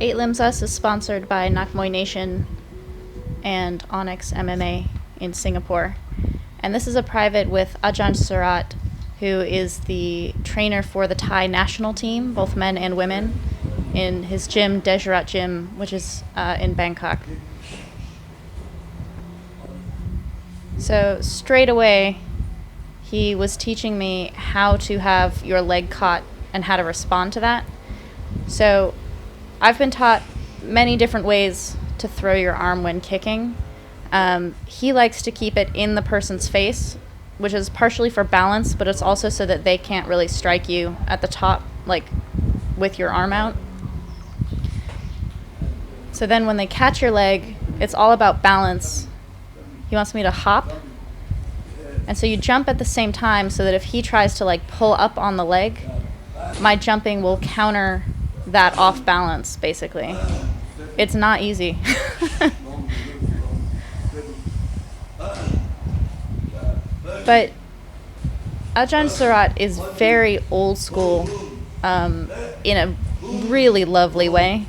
Eight Limbs Us is sponsored by Nakmoy Nation and Onyx MMA in Singapore. And this is a private with Arjan Surat, who is the trainer for the Thai national team, both men and women, in his gym, Dejrat gym, which is in Bangkok. So straight away, he was teaching me how to have your leg caught and how to respond to that. So I've been taught many different ways to throw your arm when kicking. He likes to keep it in the person's face, which is partially for balance, but it's also so that they can't really strike you at the top, like with your arm out. So then when they catch your leg, it's all about balance. He wants me to hop. And so you jump at the same time so that if he tries to like pull up on the leg, my jumping will counter that off balance, basically. It's not easy. But Arjan Surat is very old school in a really lovely way.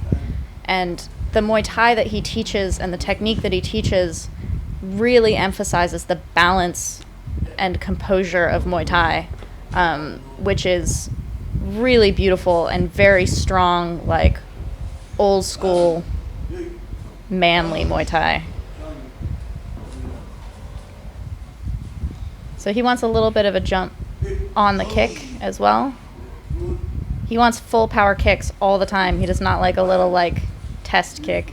And the Muay Thai that he teaches and the technique that he teaches really emphasizes the balance and composure of Muay Thai, which is really beautiful and very strong, like old school, manly Muay Thai. So he wants a little bit of a jump on the kick as well. He wants full power kicks all the time. He does not like a little like test kick.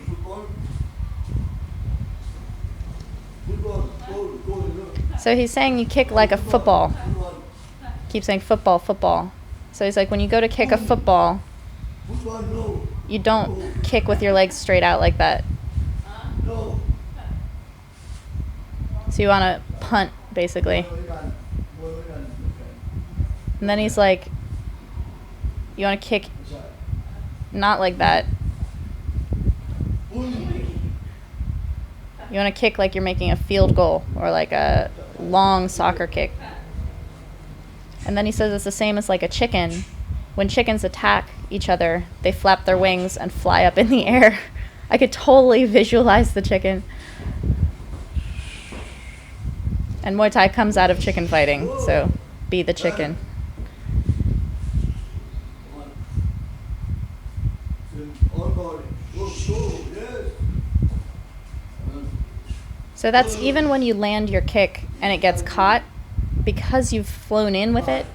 So he's saying you kick like a football. Keep saying football, football. So he's like, when you go to kick a football, you don't kick with your legs straight out like that. So you want to punt, basically. And then he's like, you want to kick not like that. You want to kick like you're making a field goal or like a long soccer kick. And then he says it's the same as like a chicken. When chickens attack each other, they flap their wings and fly up in the air. I could totally visualize the chicken. And Muay Thai comes out of chicken fighting, so be the chicken. So that's even when you land your kick and it gets caught, because you've flown in with it,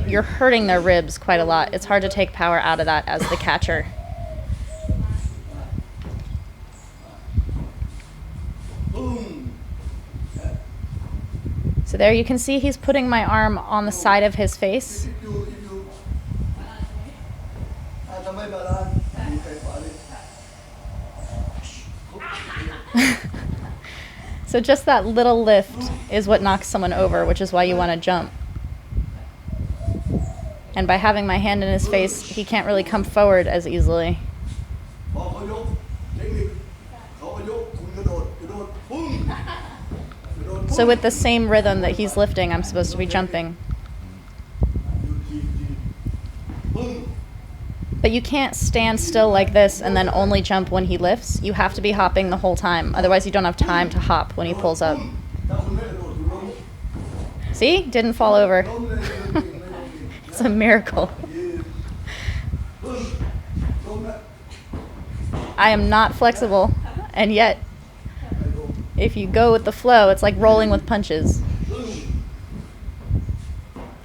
you're hurting their ribs quite a lot. It's hard to take power out of that as the catcher. So there you can see he's putting my arm on the side of his face. So just that little lift is what knocks someone over, which is why you want to jump. And by having my hand in his face, he can't really come forward as easily. So with the same rhythm that he's lifting, I'm supposed to be jumping. But you can't stand still like this and then only jump when he lifts. You have to be hopping the whole time. Otherwise, you don't have time to hop when he pulls up. See? Didn't fall over. It's a miracle. I am not flexible, and yet, if you go with the flow, it's like rolling with punches.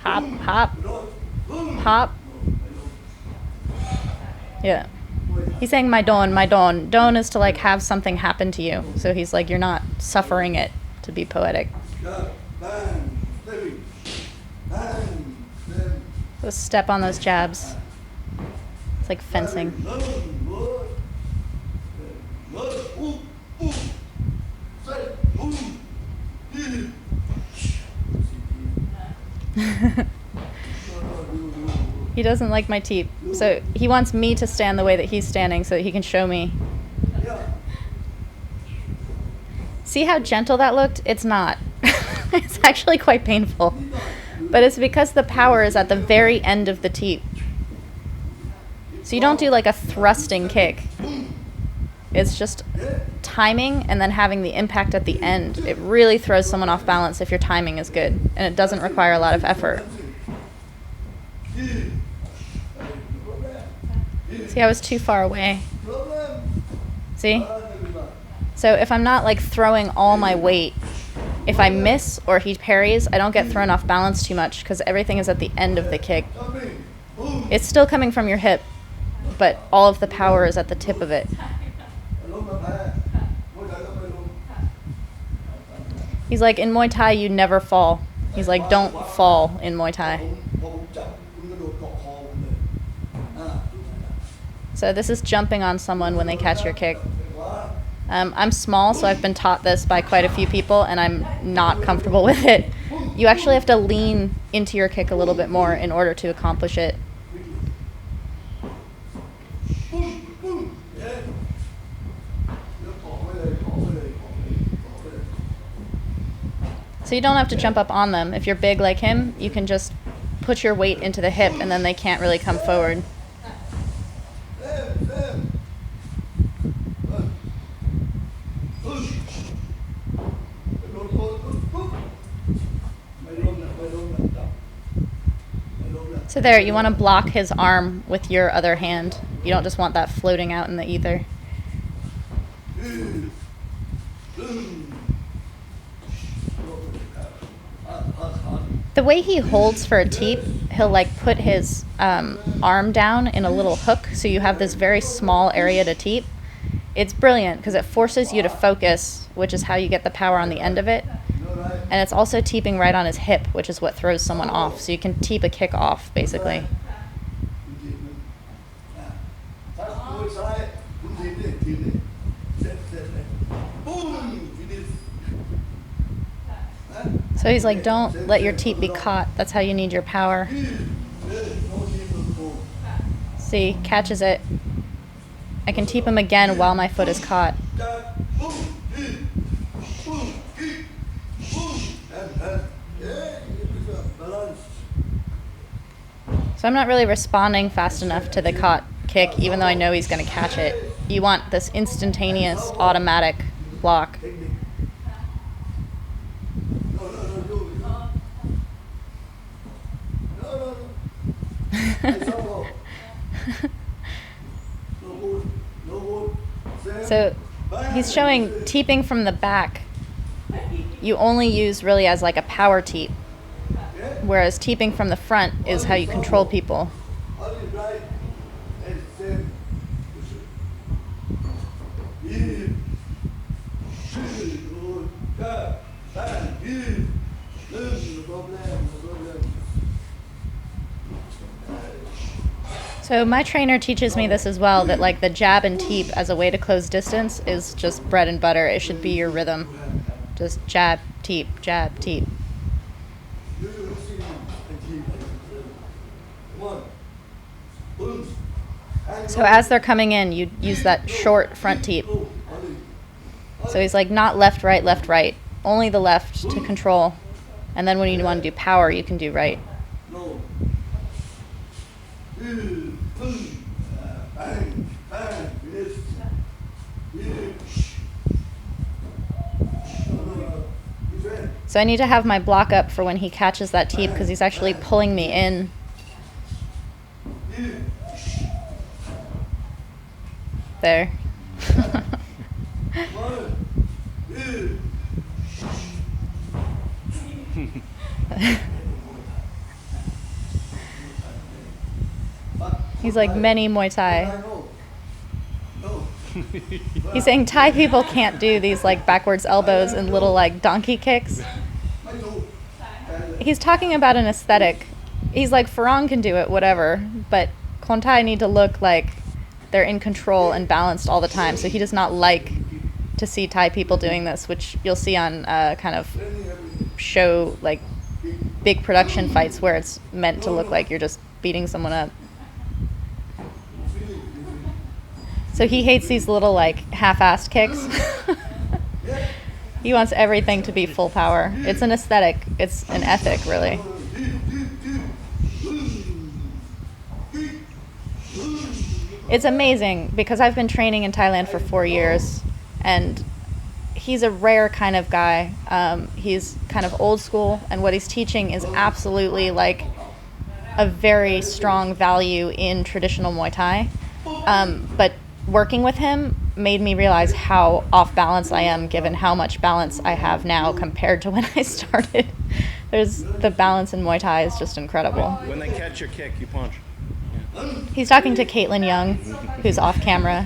Hop, hop, hop. Yeah. He's saying my don, my don. Don is to like have something happen to you. So he's like, you're not suffering it, to be poetic. So step on those jabs. It's like fencing. He doesn't like my teep. So he wants me to stand the way that he's standing so that he can show me. See how gentle that looked? It's not. It's actually quite painful. But it's because the power is at the very end of the teep. So you don't do like a thrusting kick. It's just timing and then having the impact at the end. It really throws someone off balance if your timing is good, and it doesn't require a lot of effort. See, I was too far away. See? So if I'm not like throwing all my weight, if I miss or he parries, I don't get thrown off balance too much because everything is at the end of the kick. It's still coming from your hip, but all of the power is at the tip of it. He's like, in Muay Thai, you never fall. He's like, don't fall in Muay Thai. So this is jumping on someone when they catch your kick. I'm small, so I've been taught this by quite a few people, and I'm not comfortable with it. You actually have to lean into your kick a little bit more in order to accomplish it. So you don't have to jump up on them. If you're big like him, you can just put your weight into the hip, and then they can't really come forward. So there, you want to block his arm with your other hand. You don't just want that floating out in the ether. The way he holds for a teep, he'll like put his arm down in a little hook, so you have this very small area to teep. It's brilliant because it forces you to focus, which is how you get the power on the end of it. And it's also teeping right on his hip, which is what throws someone off. So you can teep a kick off, basically. So he's like, don't let your teep be caught. That's how you need your power. See, catches it. I can teep him again while my foot is caught. So I'm not really responding fast enough to the caught kick, even though I know he's going to catch it. You want this instantaneous, automatic block. So he's showing teeping from the back. You only use really as like a power teep, whereas teeping from the front is how you control people. So my trainer teaches me this as well, that like the jab and teep as a way to close distance is just bread and butter. It should be your rhythm. Just jab, teep, jab, teep. So as they're coming in, you use that short front teep. So he's like not left, right, only the left to control. And then when you want to do power, you can do right. So I need to have my block up for when he catches that teep because he's actually pulling me in. There. He's like many Muay Thai. He's saying Thai people can't do these like backwards elbows and little like donkey kicks. He's talking about an aesthetic. He's like, Farang can do it, whatever, but Khon Thai need to look like they're in control and balanced all the time. So he does not like to see Thai people doing this, which you'll see on kind of show, like big production fights where it's meant to look like you're just beating someone up. So he hates these little like half-assed kicks. He wants everything to be full power. It's an aesthetic. It's an ethic, really. It's amazing because I've been training in Thailand for 4 years, and he's a rare kind of guy. He's kind of old school, and what he's teaching is absolutely like a very strong value in traditional Muay Thai. But working with him made me realize how off balance I am given how much balance I have now compared to when I started. The balance in Muay Thai is just incredible. When they catch your kick, you punch. Yeah. He's talking to Caitlin Young, who's off camera.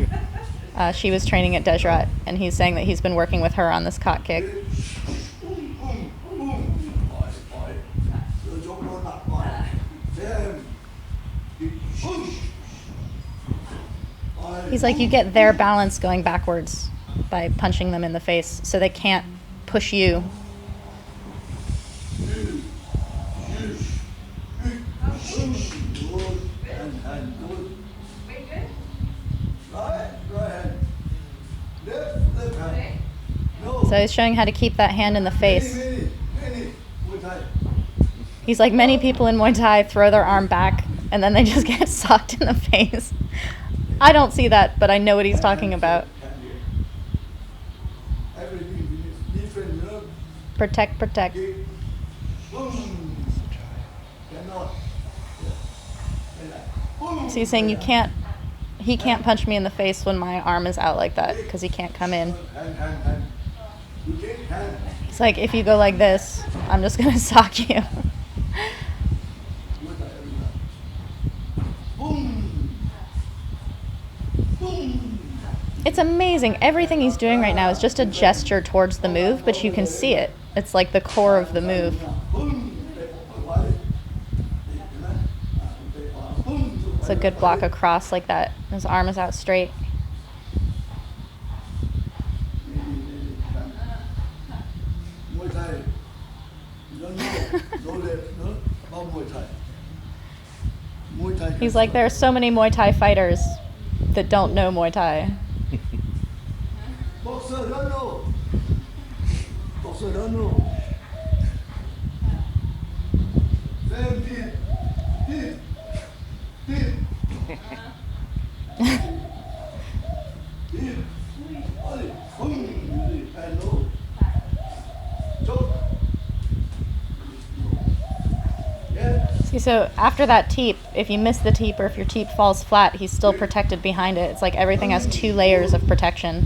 She was training at Dejrat, and he's saying that he's been working with her on this cock kick. He's like, you get their balance going backwards by punching them in the face, so they can't push you. So he's showing how to keep that hand in the face. He's like, many people in Muay Thai throw their arm back and then they just get socked in the face. I don't see that, but I know what he's talking about. Protect, protect. So he's saying he can't punch me in the face when my arm is out like that because he can't come in. It's like, if you go like this, I'm just going to sock you. It's amazing. Everything he's doing right now is just a gesture towards the move, but you can see it. It's like the core of the move. It's a good block across like that. His arm is out straight. He's like, there are so many Muay Thai fighters that don't know Muay Thai. See, so after that teep, if you miss the teep or if your teep falls flat, he's still protected behind it. It's like everything has 2 layers of protection.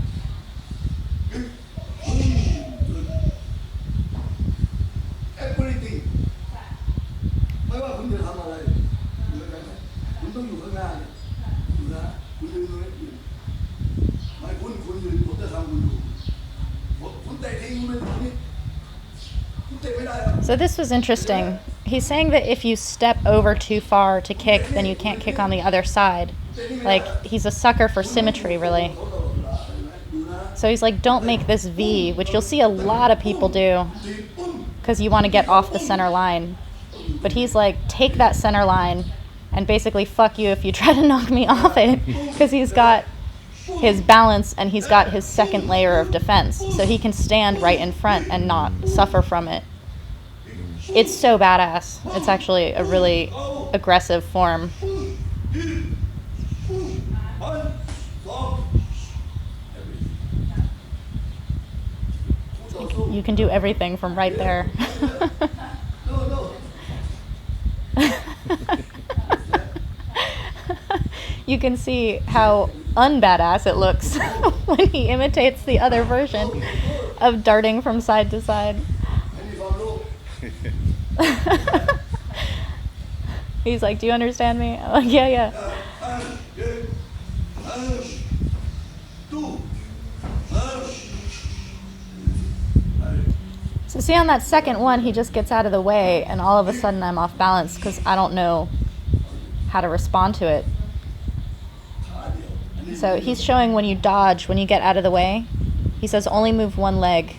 So this was interesting. He's saying that if you step over too far to kick, then you can't kick on the other side. Like, he's a sucker for symmetry, really. So he's like, don't make this V, which you'll see a lot of people do because you want to get off the center line. But he's like, take that center line and basically fuck you if you try to knock me off it, because he's got his balance and he's got his second layer of defense. So he can stand right in front and not suffer from it. It's so badass. It's actually a really aggressive form. You can do everything from right there. You can see how unbadass it looks when he imitates the other version of darting from side to side. He's like, do you understand me? I'm like, yeah, yeah. So see, on that second one, he just gets out of the way, and all of a sudden I'm off balance because I don't know how to respond to it. So he's showing when you dodge, when you get out of the way, he says only move one leg.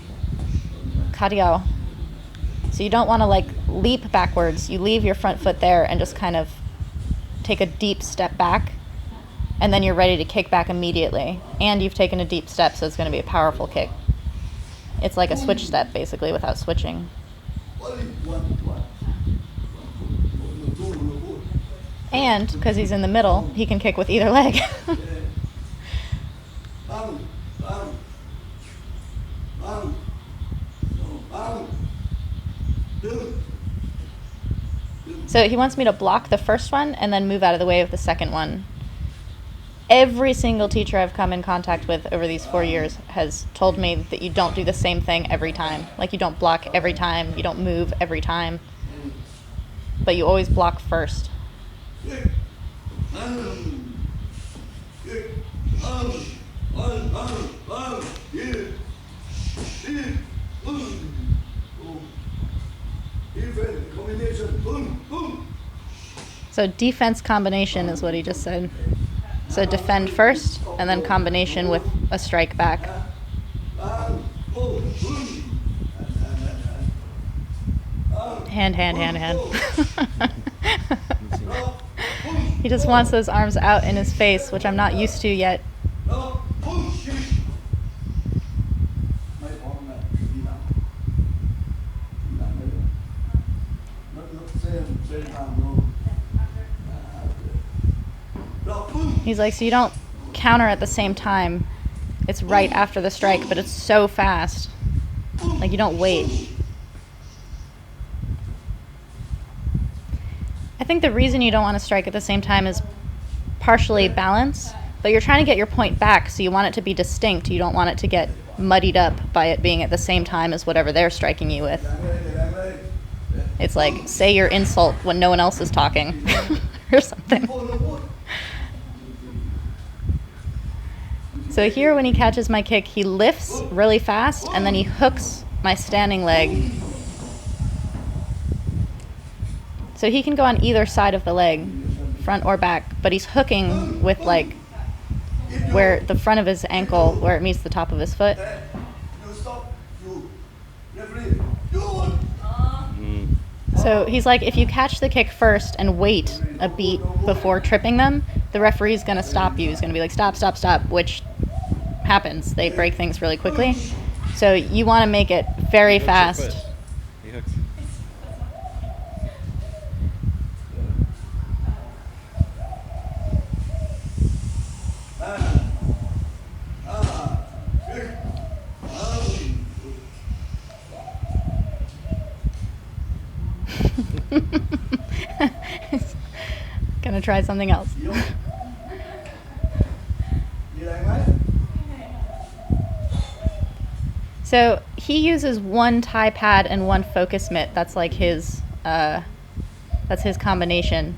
Kariao. So you don't want to like leap backwards. You leave your front foot there and just kind of take a deep step back, and then you're ready to kick back immediately. And you've taken a deep step, so it's going to be a powerful kick. It's like a switch step, basically, without switching. And because he's in the middle, he can kick with either leg. So he wants me to block the first one and then move out of the way of the second one. Every single teacher I've come in contact with over these 4 years has told me that you don't do the same thing every time. Like, you don't block every time, you don't move every time, but you always block first. So defense combination is what he just said. So defend first, and then combination with a strike back. Hand. He just wants those arms out in his face, which I'm not used to yet. He's like, so you don't counter at the same time. It's right after the strike, but it's so fast. Like, you don't wait. I think the reason you don't want to strike at the same time is partially balance, but you're trying to get your point back, so you want it to be distinct. You don't want it to get muddied up by it being at the same time as whatever they're striking you with. It's like, say your insult when no one else is talking or something. So here, when he catches my kick, he lifts really fast, and then he hooks my standing leg. So he can go on either side of the leg, front or back, but he's hooking with, like, where the front of his ankle, where it meets the top of his foot. So he's like, if you catch the kick first and wait a beat before tripping them, the referee's going to stop you. He's going to be like, stop, which happens. They break things really quickly. So you want to make it very fast. He hooks. Gonna try something else. So he uses one Thai pad and one focus mitt. That's like his combination.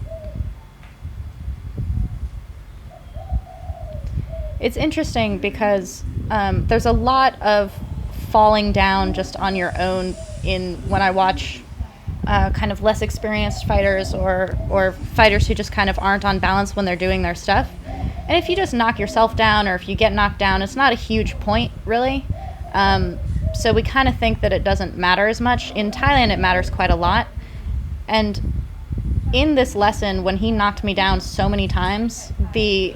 It's interesting because there's a lot of falling down just on your own when I watch kind of less experienced fighters or fighters who just kind of aren't on balance when they're doing their stuff. And if you just knock yourself down, or if you get knocked down, it's not a huge point, really. So we kind of think that it doesn't matter as much. In Thailand, it matters quite a lot. And in this lesson, when he knocked me down so many times, the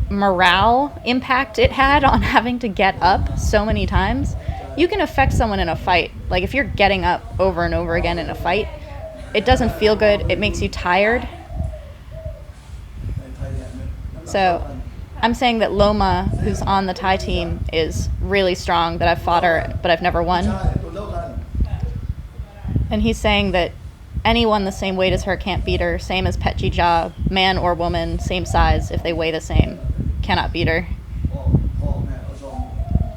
morale impact it had on having to get up so many times, you can affect someone in a fight. Like, if you're getting up over and over again in a fight, it doesn't feel good. It makes you tired. So I'm saying that Loma, who's on the Thai team, is really strong, that I've fought her, but I've never won. And he's saying that anyone the same weight as her can't beat her, same as Petji Ja, man or woman, same size, if they weigh the same, cannot beat her.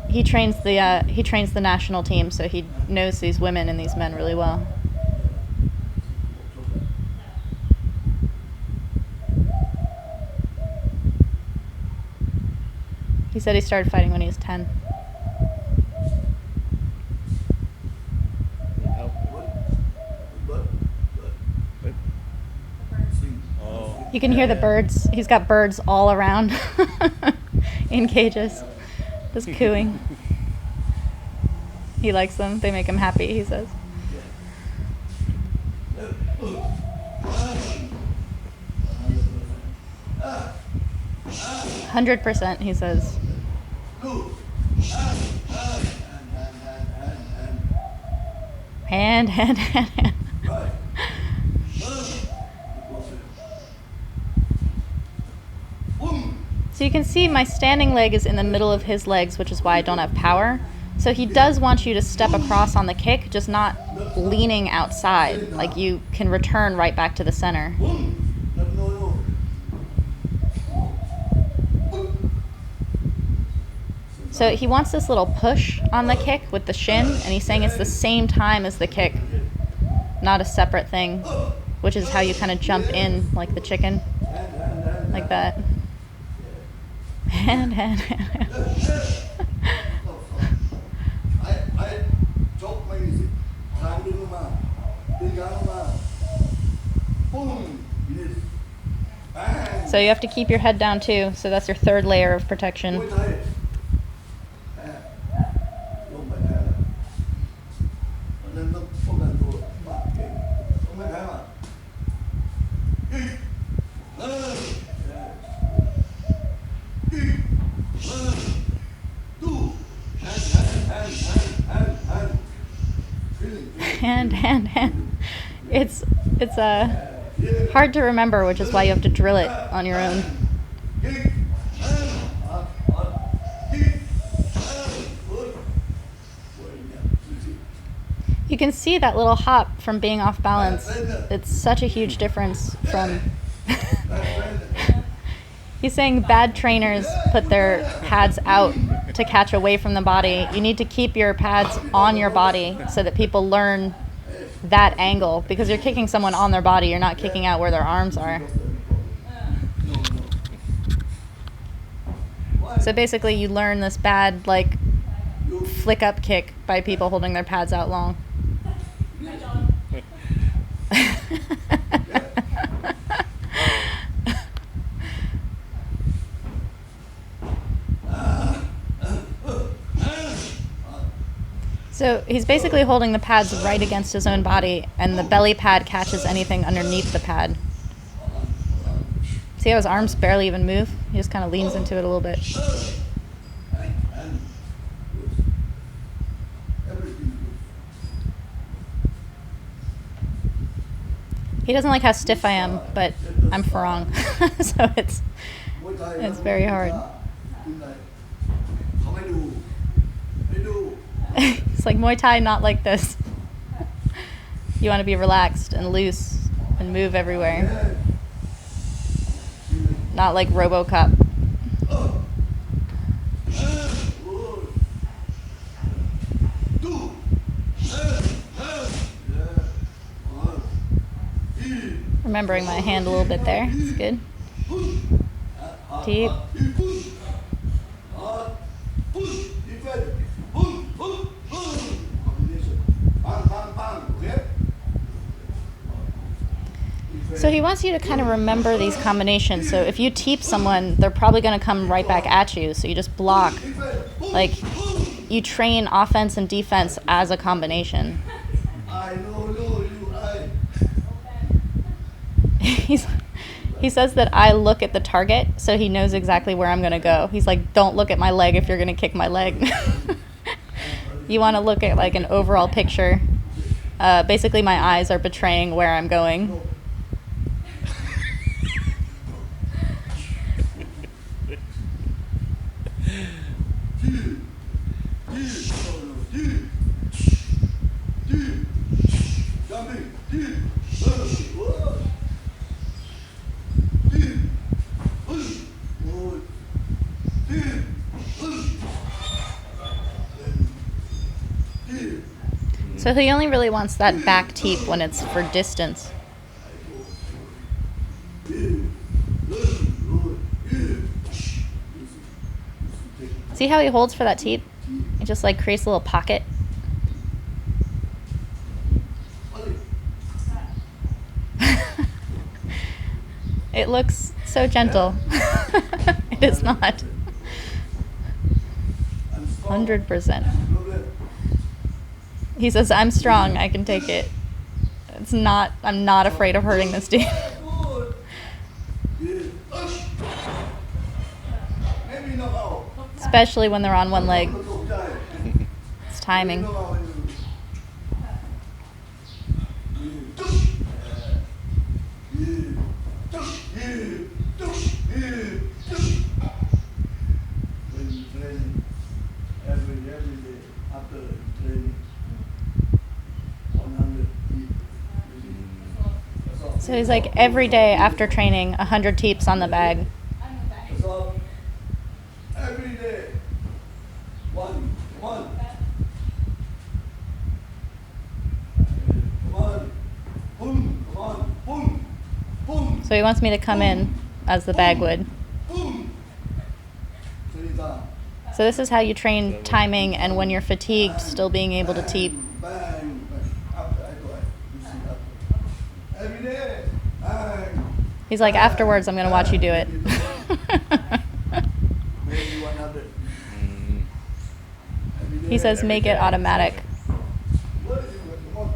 He trains the national team, so he knows these women and these men really well. He said he started fighting when he was 10. You can hear the birds. He's got birds all around in cages, just cooing. He likes them. They make him happy, he says. "100%, he says. Hand. So you can see my standing leg is in the middle of his legs, which is why I don't have power. So he does want you to step across on the kick, just not leaning outside. Like you can return right back to the center. So he wants this little push on the kick with the shin, and he's saying it's the same time as the kick, not a separate thing, which is how you kind of jump in like the chicken, like that. Hand. So you have to keep your head down too, so that's your third layer of protection. Hand. It's hard to remember, which is why you have to drill it on your own. You can see that little hop from being off balance. It's such a huge difference from... He's saying bad trainers put their pads out to catch away from the body. You need to keep your pads on your body so that people learn that angle, because you're kicking someone on their body, you're not kicking out where their arms are. So basically you learn this bad like flick up kick by people holding their pads out long. So he's basically holding the pads right against his own body, and the belly pad catches anything underneath the pad. See how his arms barely even move? He just kind of leans into it a little bit. He doesn't like how stiff I am, but I'm Farang, so it's very hard. It's like Muay Thai, not like this. You want to be relaxed and loose and move everywhere. Not like RoboCop. Remembering my hand a little bit there. It's good. Teep. So he wants you to kind of remember these combinations. So if you teep someone, they're probably going to come right back at you. So you just block. Like, you train offense and defense as a combination. He says that I look at the target, so he knows exactly where I'm going to go. He's like, don't look at my leg if you're going to kick my leg. You want to look at like an overall picture. Basically, my eyes are betraying where I'm going. So he only really wants that back teep when it's for distance. See how he holds for that teep? He just like creates a little pocket. It looks so gentle. It is not. 100%. He says, I'm strong, I can take it. It's not, I'm not afraid of hurting this dude. Especially when they're on one leg. It's timing. training every day after training 100 teep. That's all. So he's like, every day after training, 100 teeps on the bag. That's all. Every day. One. Come on. Come on. Boom. Come on. Boom. Boom. So he wants me to come in as the bag would. Boom. 3 times. So this is how you train timing and when you're fatigued, still being able to teep. Bang. Bang. Up. I go. You see up. Every day. Bang. He's like, afterwards, I'm going to watch you do it. Maybe 100. He says, make it automatic. What is it? Come on.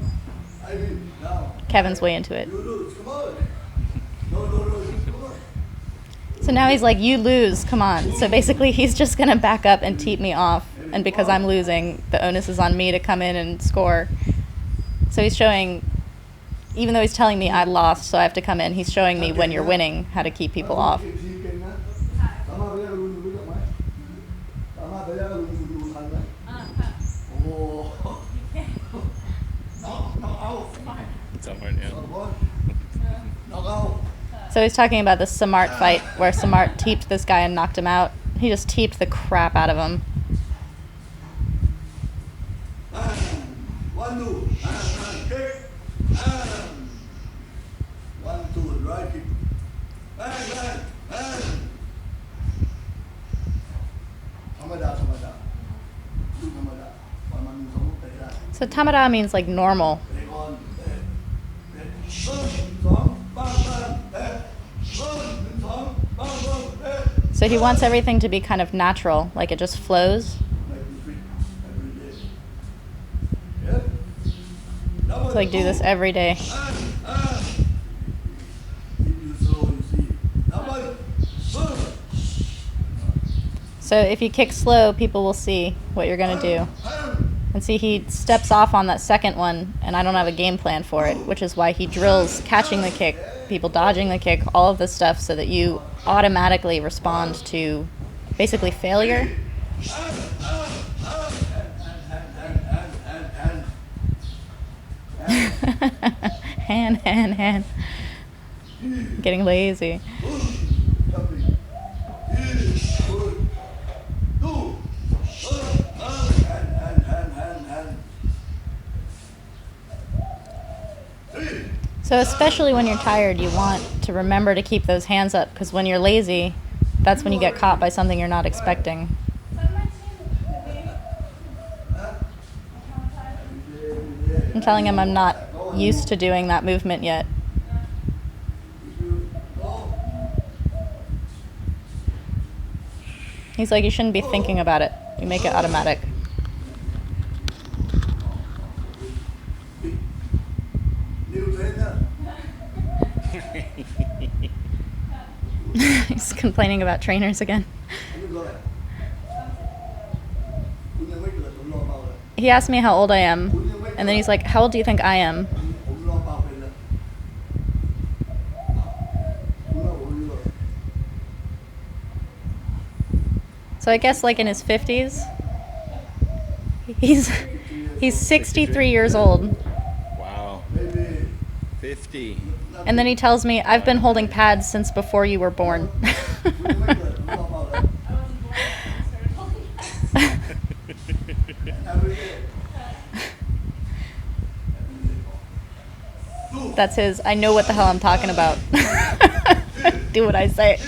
I mean, now. Kevin's way into it. You lose. Come on. No. Come on. So now he's like, you lose, come on. So basically he's just going to back up and teep me off. And because I'm losing, the onus is on me to come in and score. So he's showing, even though he's telling me I lost, so I have to come in, he's showing me when you're winning how to keep people off. It's up right now. So he's talking about the Samart fight where Samart teeped this guy and knocked him out. He just teeped the crap out of him. One, two, kick, 1, 2, right kick, bang. Tamada. So tamada means like normal. So he wants everything to be kind of natural, like it just flows. So like do this every day. So if you kick slow, people will see what you're going to do. And see, he steps off on that second one, and I don't have a game plan for it, which is why he drills catching the kick, people dodging the kick, all of this stuff so that you automatically respond to basically failure. Hand. Getting lazy. So especially when you're tired, you want to remember to keep those hands up, because when you're lazy, that's when you get caught by something you're not expecting. I'm telling him I'm not used to doing that movement yet. He's like, you shouldn't be thinking about it. You make it automatic. He's complaining about trainers again. He asked me how old I am, and then he's like, how old do you think I am? So I guess like in his 50s. He's 63 years old. Wow. 50. And then he tells me, I've been holding pads since before you were born. That's his, I know what the hell I'm talking about. Do what I say.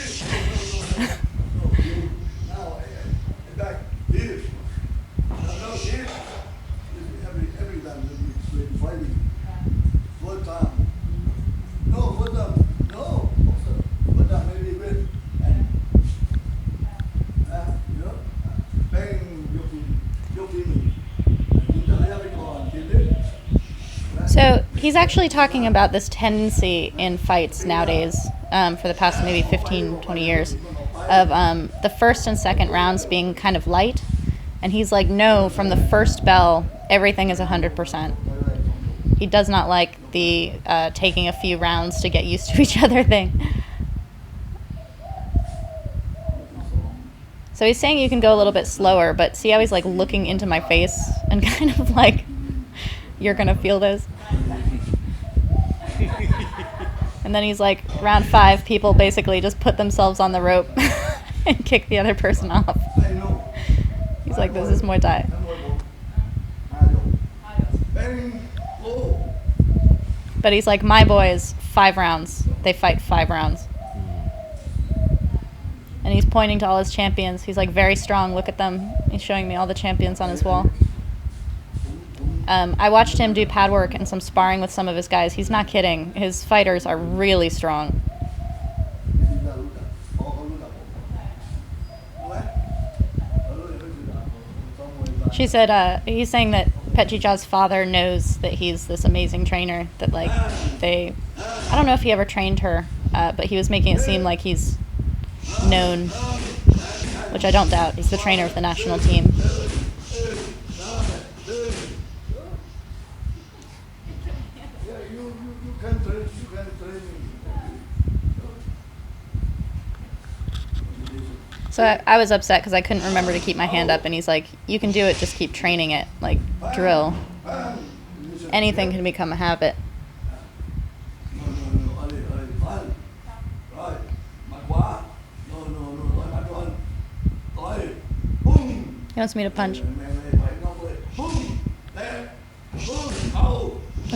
So he's actually talking about this tendency in fights nowadays, for the past maybe 15, 20 years, of the first and second rounds being kind of light. And he's like, no, from the first bell, everything is 100%. He does not like the taking a few rounds to get used to each other thing. So he's saying you can go a little bit slower, but see how he's like looking into my face and kind of like, you're gonna feel this. And then he's like, round 5, people basically just put themselves on the rope and kick the other person off. He's like, this is Muay Thai. But he's like, my boys, 5 rounds. They fight 5 rounds. And he's pointing to all his champions. He's like, very strong, look at them. He's showing me all the champions on his wall. I watched him do pad work and some sparring with some of his guys. He's not kidding. His fighters are really strong. She said he's saying that Petjija's father knows that he's this amazing trainer, that like I don't know if he ever trained her, but he was making it seem like he's known, which I don't doubt. He's the trainer of the national team. So I was upset because I couldn't remember to keep my hand up, and he's like, you can do it, just keep training it, like drill. Anything can become a habit. He wants me to punch.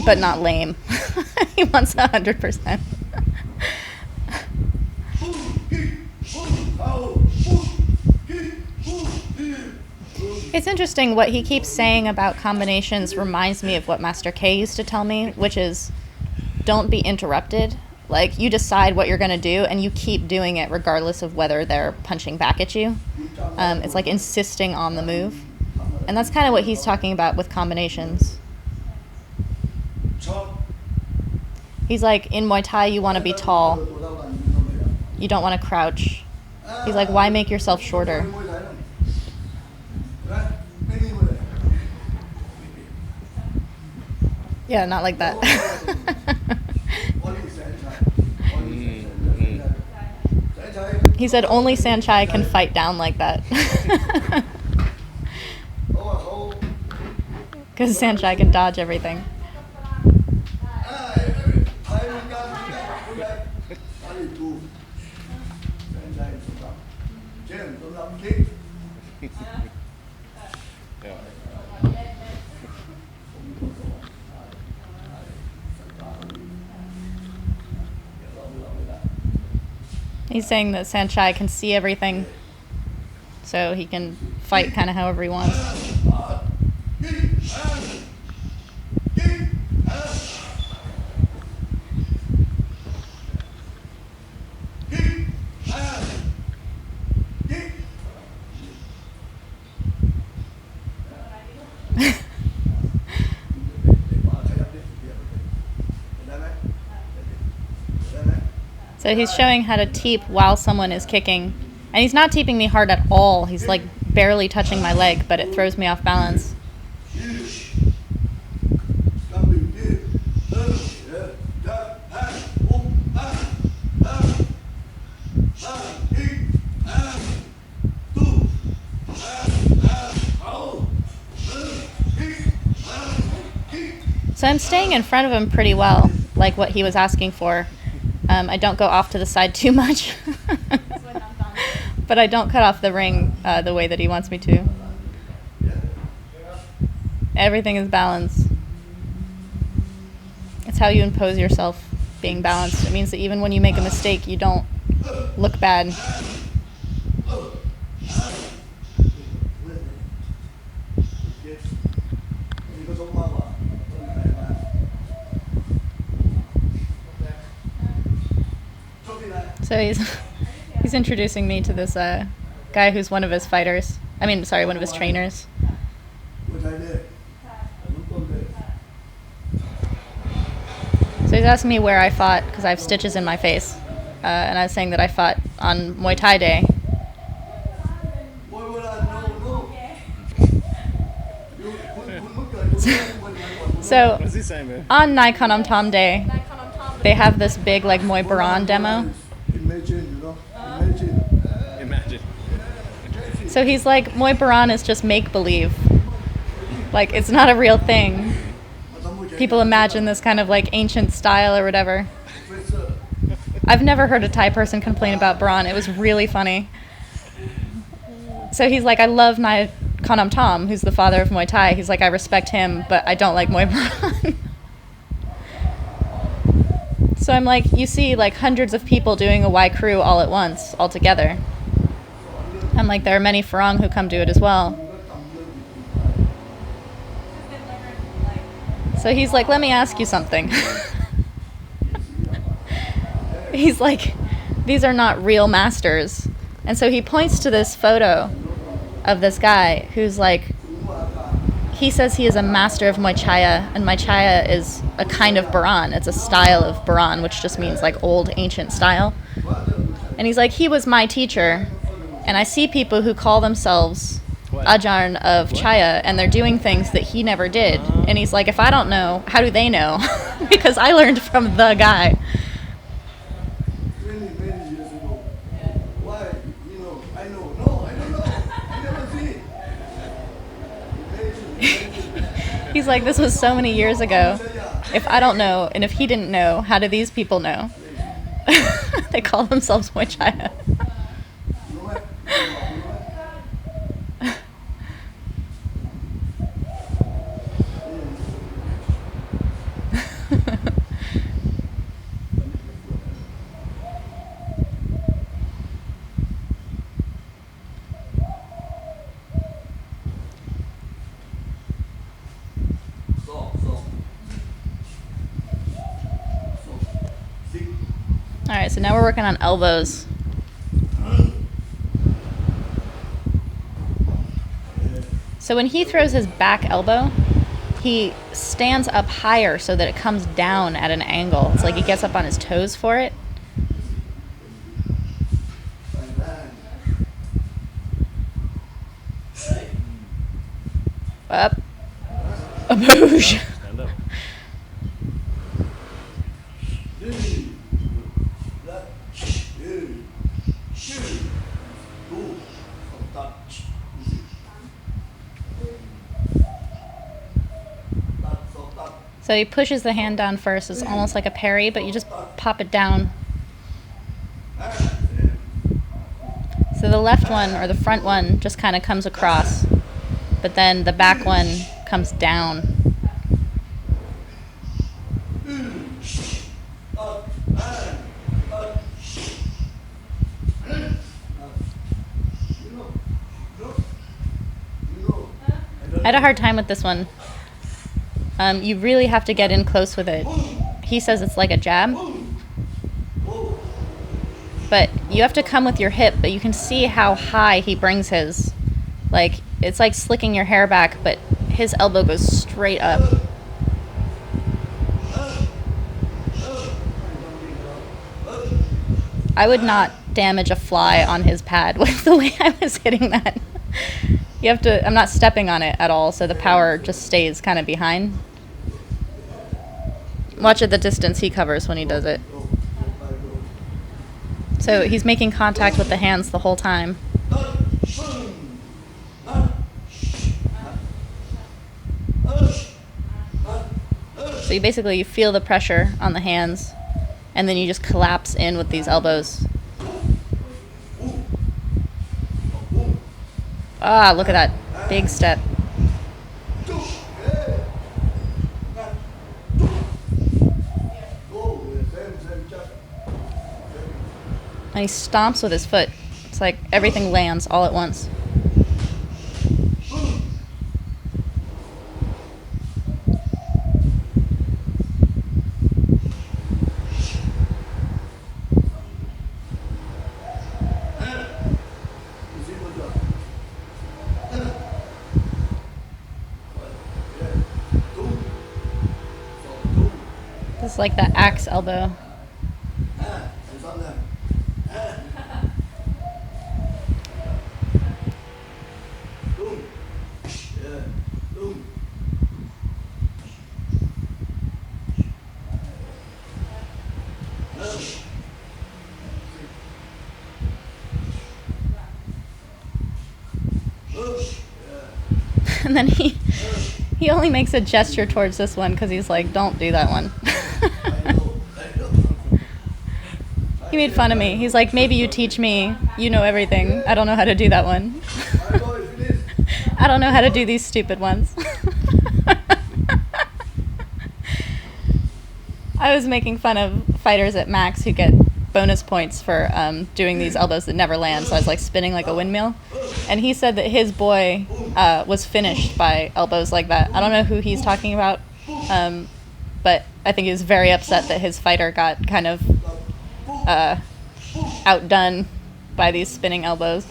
But not lame. He wants 100%. It's interesting what he keeps saying about combinations reminds me of what Master K used to tell me, which is don't be interrupted. Like, you decide what you're going to do and you keep doing it regardless of whether they're punching back at you. It's like insisting on the move. And that's kind of what he's talking about with combinations. He's like, in Muay Thai you want to be tall. You don't want to crouch. He's like, why make yourself shorter? Yeah, not like that. He said only Sanchai can fight down like that. Because Sanchai can dodge everything. He's saying that Sanchai can see everything, so he can fight kind of however he wants. So he's showing how to teep while someone is kicking. And he's not teeping me hard at all. He's like barely touching my leg, but it throws me off balance. So I'm staying in front of him pretty well, like what he was asking for. I don't go off to the side too much, but I don't cut off the ring the way that he wants me to. Everything is balanced. It's how you impose yourself being balanced. It means that even when you make a mistake, you don't look bad. So he's introducing me to this guy who's one of his fighters. One of his trainers. So he's asking me where I fought, because I have stitches in my face. And I was saying that I fought on Muay Thai Day. So What is he saying, man? on Nai Konam Tom Day, they have this big like Muay Baran demo. Imagine. Imagine. So he's like, Muay Baran is just make-believe. Like, it's not a real thing. People imagine this kind of like ancient style or whatever. I've never heard a Thai person complain about Baran. It was really funny. So he's like, I love Nai Konam Tom, who's the father of Muay Thai. He's like, I respect him, but I don't like Muay Baran. So I'm like, you see like hundreds of people doing a Y crew all at once, all together. I'm like, there are many Farang who come do it as well. So he's like, let me ask you something. He's like, these are not real masters. And so he points to this photo of this guy who's like, he says he is a master of Muay Chaya, and Muay Chaya is a kind of Baran. It's a style of Baran, which just means like old ancient style. And he's like, he was my teacher, and I see people who call themselves Arjan of Chaya, and they're doing things that he never did. And he's like, if I don't know, how do they know? Because I learned from the guy. Many years ago. Why? I know. No, I don't know. I never see it. He's like, this was so many years ago. If I don't know, and if he didn't know, how do these people know? They call themselves Muay Chaya. All right, so now we're working on elbows. So when he throws his back elbow, he stands up higher so that it comes down at an angle. It's like he gets up on his toes for it. Up. A boosh. Stand up. So he pushes the hand down first. It's almost like a parry, but you just pop it down. So the left one, or the front one, just kind of comes across. But then the back one comes down. I had a hard time with this one. You really have to get in close with it. He says it's like a jab. But you have to come with your hip, but you can see how high he brings his. Like, it's like slicking your hair back, but his elbow goes straight up. I would not damage a fly on his pad with the way I was hitting that. You have to, I'm not stepping on it at all, so the power just stays kind of behind. Watch at the distance he covers when he does it. So he's making contact with the hands the whole time. So you feel the pressure on the hands, and then you just collapse in with these elbows. Ah, look at that big step. And he stomps with his foot. It's like everything lands all at once. It's like the axe elbow. And then he only makes a gesture towards this one because he's like, don't do that one. He made fun of me. He's like, maybe you teach me. You know everything. I don't know how to do that one. I don't know how to do these stupid ones. I was making fun of fighters at Max who get bonus points for doing these elbows that never land. So I was like spinning like a windmill. And he said that his boy was finished by elbows like that. I don't know who he's talking about, but I think he was very upset that his fighter got kind of outdone by these spinning elbows.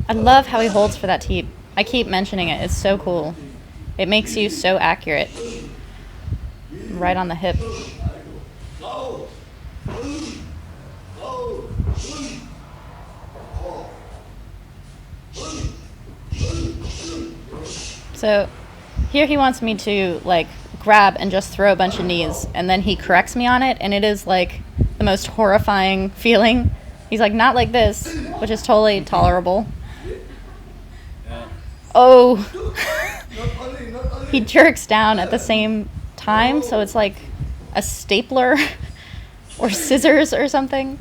I love how he holds for that teep. I keep mentioning it. It's so cool. It makes you so accurate. Right on the hip. So here he wants me to like grab and just throw a bunch of knees, and then he corrects me on it, and it is like the most horrifying feeling. He's like, not like this, which is totally tolerable. Oh, he jerks down at the same time, so it's like a stapler or scissors or something.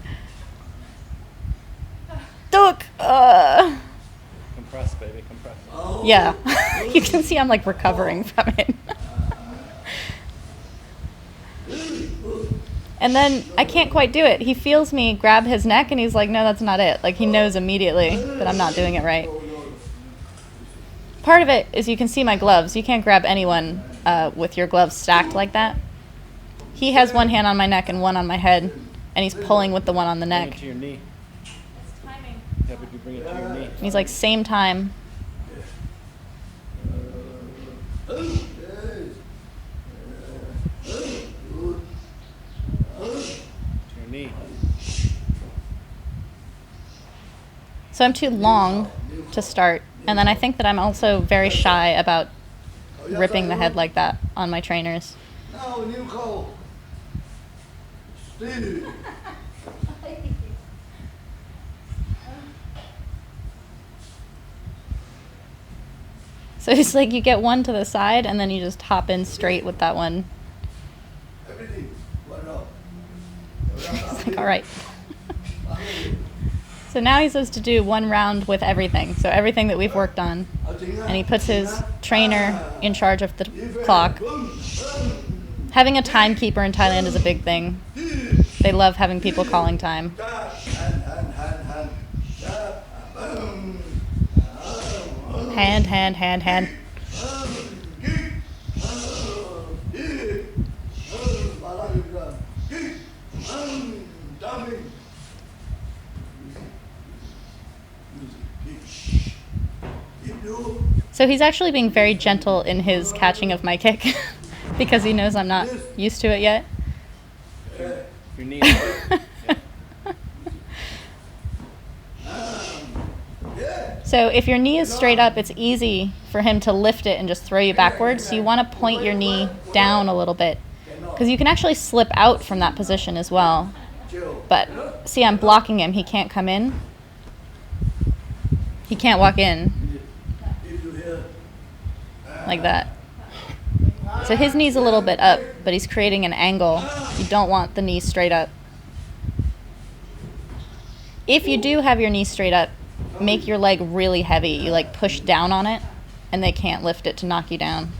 Duck! Compress, baby, compress. Yeah, you can see I'm like recovering from it. And then I can't quite do it. He feels me grab his neck and he's like, no, that's not it. Like he knows immediately that I'm not doing it right. Part of it is you can see my gloves. You can't grab anyone with your gloves stacked like that. He has one hand on my neck and one on my head, and he's pulling with the one on the neck. Bring it to your knee. It's timing. Yeah, but you bring it to your knee. And he's like, same time. To your knee. So I'm too long to start. And then I think that I'm also very shy about ripping the head like that on my trainers. Now, new call. Steve. So it's like you get one to the side and then you just hop in straight with that one. Everything. What up? It's like, all right. So now he's supposed to do one round with everything. So everything that we've worked on. And he puts his trainer in charge of the clock. Having a timekeeper in Thailand is a big thing. They love having people calling time. Hand, hand, hand, hand. So he's actually being very gentle in his catching of my kick because he knows I'm not used to it yet. Your knee. Yeah. So if your knee is straight up, it's easy for him to lift it and just throw you backwards. So you want to point your knee down a little bit because you can actually slip out from that position as well. But see, I'm blocking him. He can't come in. He can't walk in like that. So his knee's a little bit up, but he's creating an angle. You don't want the knee straight up. If you do have your knee straight up, make your leg really heavy. You like push down on it, and they can't lift it to knock you down.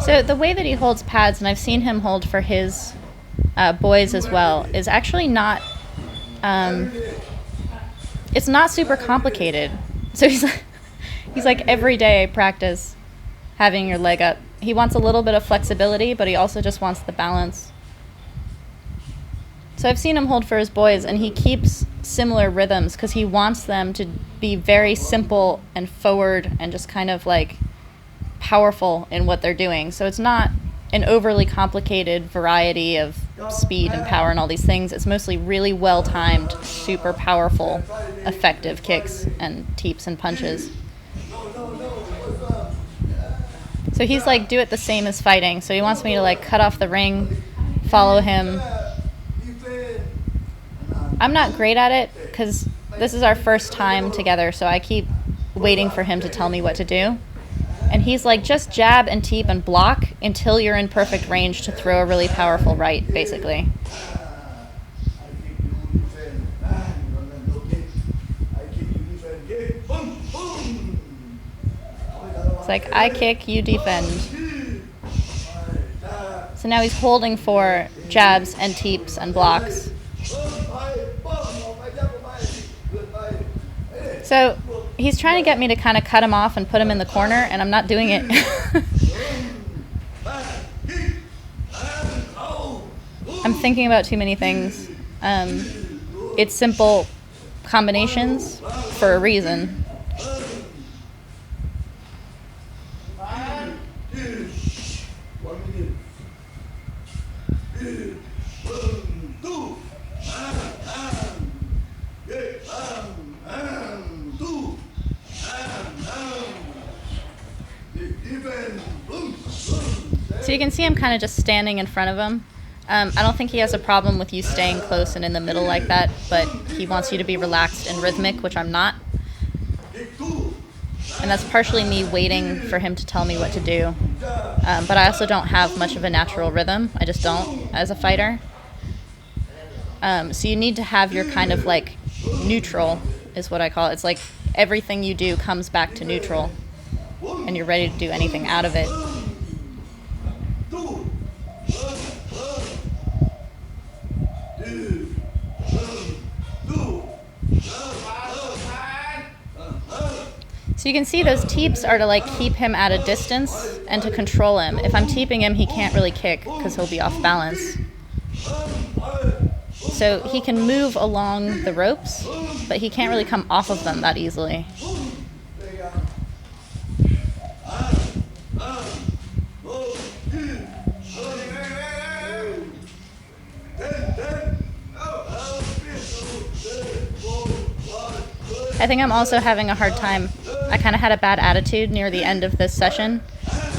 So the way that he holds pads, and I've seen him hold for his boys as well, is actually not, it's not super complicated. So he's like everyday practice having your leg up. He wants a little bit of flexibility, but he also just wants the balance. So I've seen him hold for his boys, and he keeps similar rhythms because he wants them to be very simple and forward and just kind of like powerful in what they're doing. So it's not an overly complicated variety of speed and power and all these things. It's mostly really well-timed, super powerful, effective kicks and teeps and punches. So he's like, do it the same as fighting. So he wants me to like cut off the ring, follow him. I'm not great at it because this is our first time together, so I keep waiting for him to tell me what to do. And he's like, just jab and teep and block until you're in perfect range to throw a really powerful right, basically. It's like, I kick, you defend. So now he's holding for jabs and teeps and blocks. So he's trying to get me to kind of cut him off and put him in the corner, and I'm not doing it. I'm thinking about too many things. It's simple combinations for a reason. So you can see I'm kind of just standing in front of him. I don't think he has a problem with you staying close and in the middle like that, but he wants you to be relaxed and rhythmic, which I'm not. And that's partially me waiting for him to tell me what to do. But I also don't have much of a natural rhythm. I just don't as a fighter. So you need to have your kind of like neutral is what I call it. It's like everything you do comes back to neutral and you're ready to do anything out of it. So you can see those teeps are to like keep him at a distance and to control him. If I'm teeping him, he can't really kick because he'll be off balance. So he can move along the ropes, but he can't really come off of them that easily. I think I'm also having a hard time. I kind of had a bad attitude near the end of this session.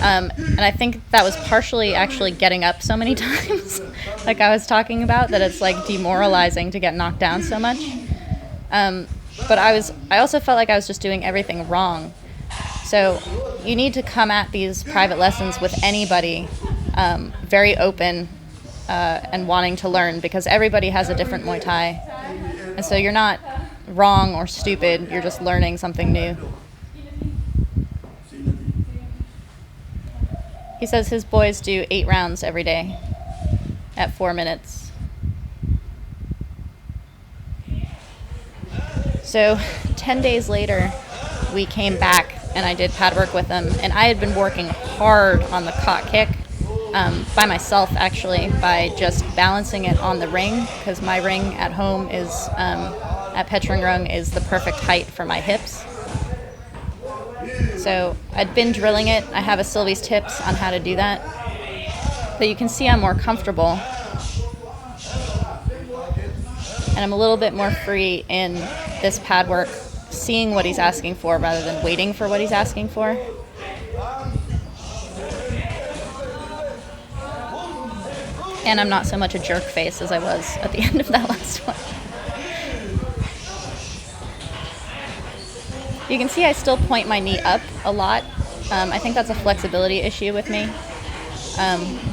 And I think that was partially actually getting up so many times, like I was talking about, that it's like demoralizing to get knocked down so much. But I also felt like I was just doing everything wrong. So you need to come at these private lessons with anybody very open and wanting to learn, because everybody has a different Muay Thai. And so you're not wrong or stupid, you're just learning something new. He says his boys do 8 rounds every day at 4 minutes. So 10 days later, we came back and I did pad work with him. And I had been working hard on the caught kick by myself, actually, by just balancing it on the ring, because my ring at home is, at Petringrung, is the perfect height for my hips. So I'd been drilling it. I have a Sylvie's tips on how to do that. But you can see I'm more comfortable. And I'm a little bit more free in this pad work, seeing what he's asking for rather than waiting for what he's asking for. And I'm not so much a jerk face as I was at the end of that last one. You can see I still point my knee up a lot. I think that's a flexibility issue with me.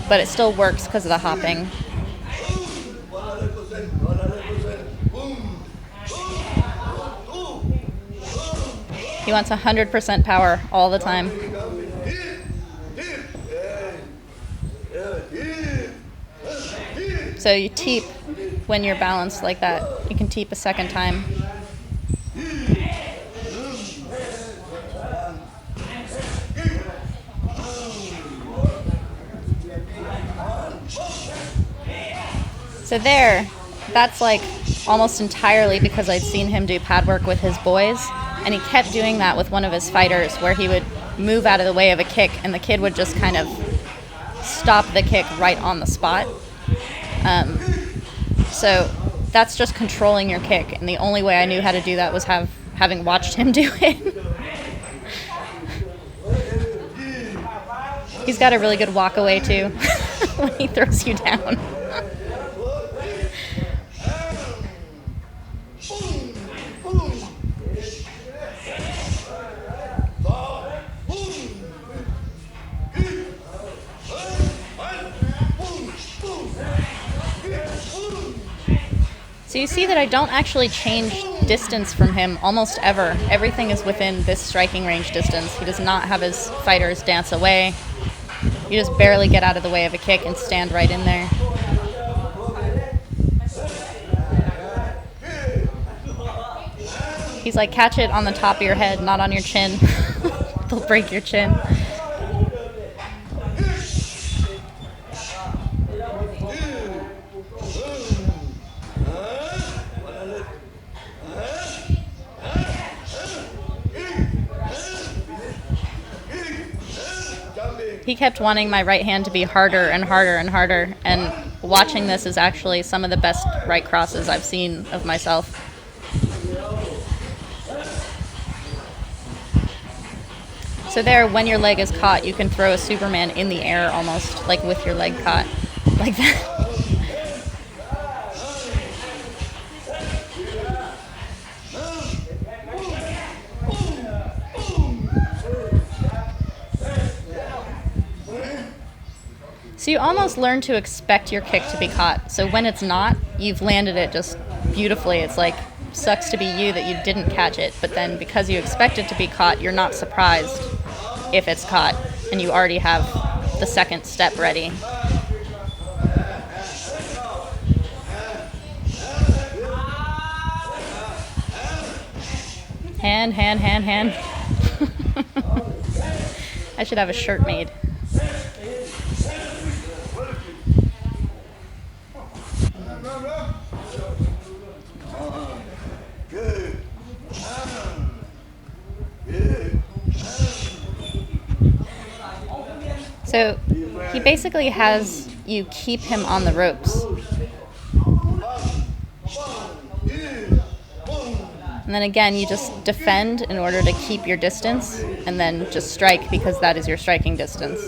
But it still works because of the hopping. He wants 100% power all the time. So you teep when you're balanced like that. You can teep a second time. So there, that's like almost entirely because I'd seen him do pad work with his boys, and he kept doing that with one of his fighters where he would move out of the way of a kick and the kid would just kind of stop the kick right on the spot. So that's just controlling your kick, and the only way I knew how to do that was having watched him do it. He's got a really good walk away too when he throws you down. So you see that I don't actually change distance from him almost ever. Everything is within this striking range distance. He does not have his fighters dance away. You just barely get out of the way of a kick and stand right in there. He's like, catch it on the top of your head, not on your chin. They'll break your chin. He kept wanting my right hand to be harder and harder and harder, and watching this is actually some of the best right crosses I've seen of myself. So there, when your leg is caught, you can throw a Superman in the air almost, like with your leg caught, like that. So you almost learn to expect your kick to be caught. So when it's not, you've landed it just beautifully. It's like, sucks to be you that you didn't catch it. But then because you expect it to be caught, you're not surprised if it's caught. And you already have the second step ready. Hand, hand, hand, hand. I should have a shirt made. So he basically has you keep him on the ropes. And then again, you just defend in order to keep your distance, and then just strike because that is your striking distance.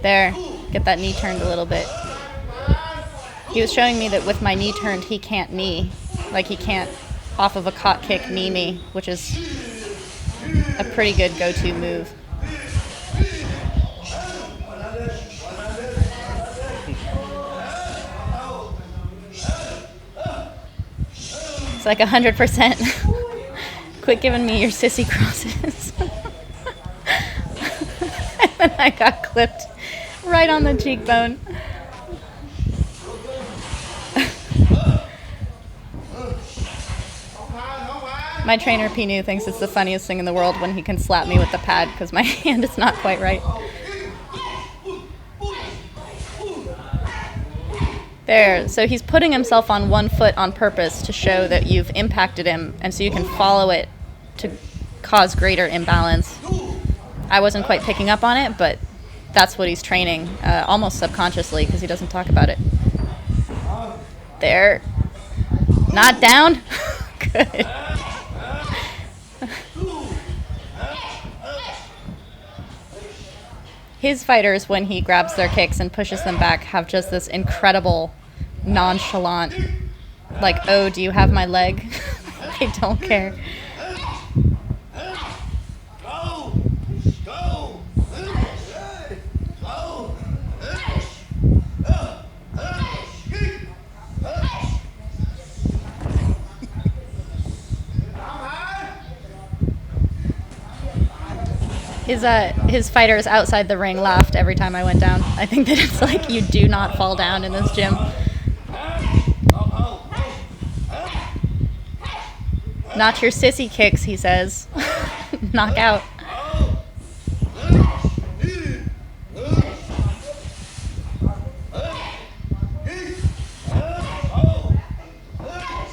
There, get that knee turned a little bit. He was showing me that with my knee turned, he can't knee. Like he can't, off of a caught kick, knee me, which is a pretty good go-to move. It's like 100%. Quit giving me your sissy crosses. And then I got clipped right on the cheekbone. My trainer, Pinu, thinks it's the funniest thing in the world when he can slap me with the pad because my hand is not quite right. There, so he's putting himself on one foot on purpose to show that you've impacted him, and so you can follow it to cause greater imbalance. I wasn't quite picking up on it, but that's what he's training, almost subconsciously because he doesn't talk about it. There. Not down? Good. His fighters, when he grabs their kicks and pushes them back, have just this incredible, nonchalant, like, oh, do you have my leg? They don't care. His fighters outside the ring laughed every time I went down. I think that it's like you do not fall down in this gym. Not your sissy kicks, he says. Knock out.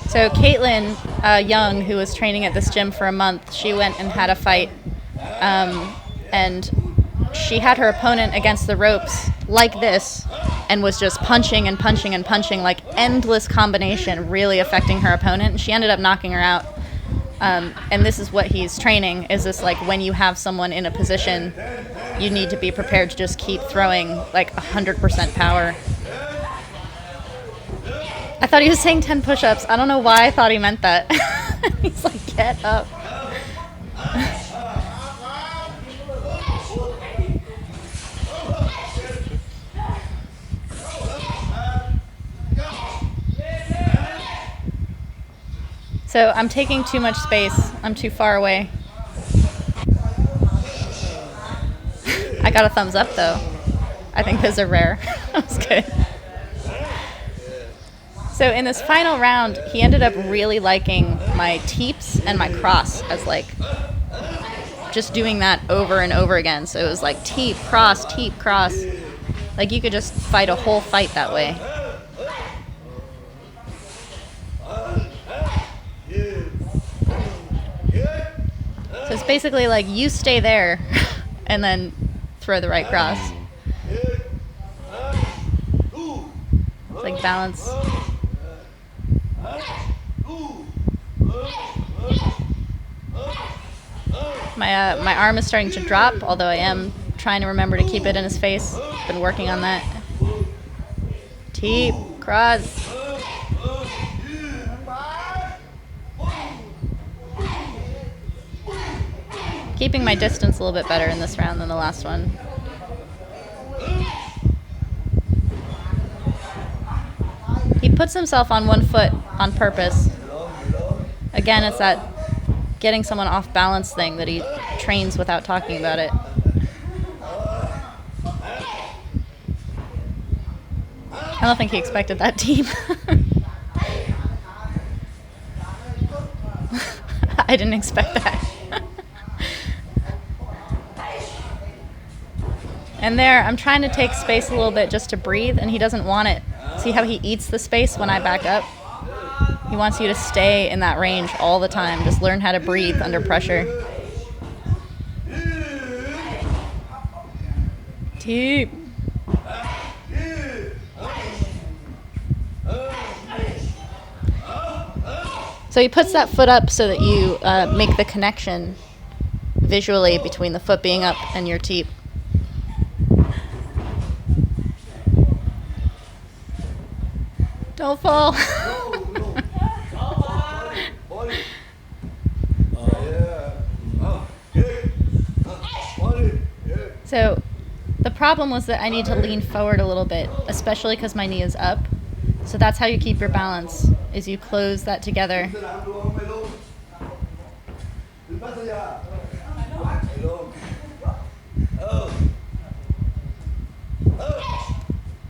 So Caitlin Young, who was training at this gym for a month, she went and had a fight. And she had her opponent against the ropes like this and was just punching and punching and punching, like endless combination, really affecting her opponent. And she ended up knocking her out. And this is what he's training, is this like when you have someone in a position, you need to be prepared to just keep throwing like 100% power. I thought he was saying 10 push-ups. I don't know why I thought he meant that. He's like, get up. So I'm taking too much space. I'm too far away. I got a thumbs up though. I think those are rare. That was good. So in this final round, he ended up really liking my teeps and my cross as like just doing that over and over again. So it was like teep, cross, teep, cross. Like you could just fight a whole fight that way. So it's basically like you stay there and then throw the right cross. It's like balance. My arm is starting to drop, although I am trying to remember to keep it in his face. Been working on that. Teep, cross. Keeping my distance a little bit better in this round than the last one. He puts himself on one foot on purpose. Again, it's that getting someone off balance thing that he trains without talking about it. I don't think he expected that, team. I didn't expect that. And there, I'm trying to take space a little bit just to breathe, and he doesn't want it. See how he eats the space when I back up? He wants you to stay in that range all the time. Just learn how to breathe under pressure. Teep. So he puts that foot up so that you make the connection visually between the foot being up and your teep. Don't fall. So the problem was that I need to lean forward a little bit, especially because my knee is up. So that's how you keep your balance, is you close that together.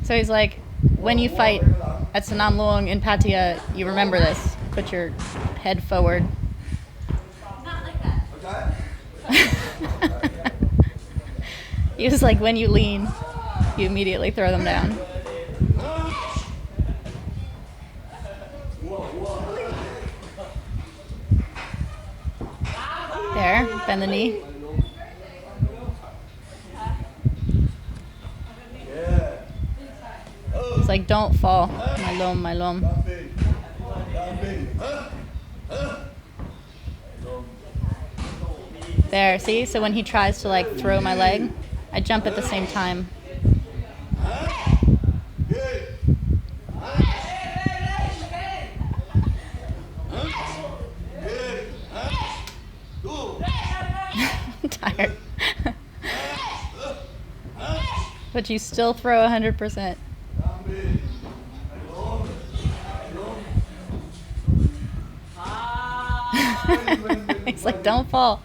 So he's like, when you fight at Sanam Luang in Pattaya, you remember this. Put your head forward. Not like that. He was like, when you lean, you immediately throw them down. There, bend the knee. It's like, don't fall. My lom. There, see? So when he tries to like throw my leg, I jump at the same time. Tired. But you still throw 100%. He's like, don't fall.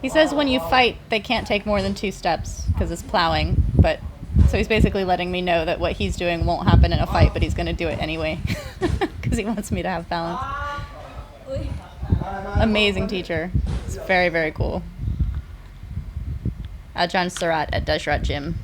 He says when you fight, they can't take more than 2 steps because it's plowing, but So he's basically letting me know that what he's doing won't happen in a fight, but he's going to do it anyway because he wants me to have balance. Amazing teacher. It's very, very cool. Arjan Surat at Dejrat Gym.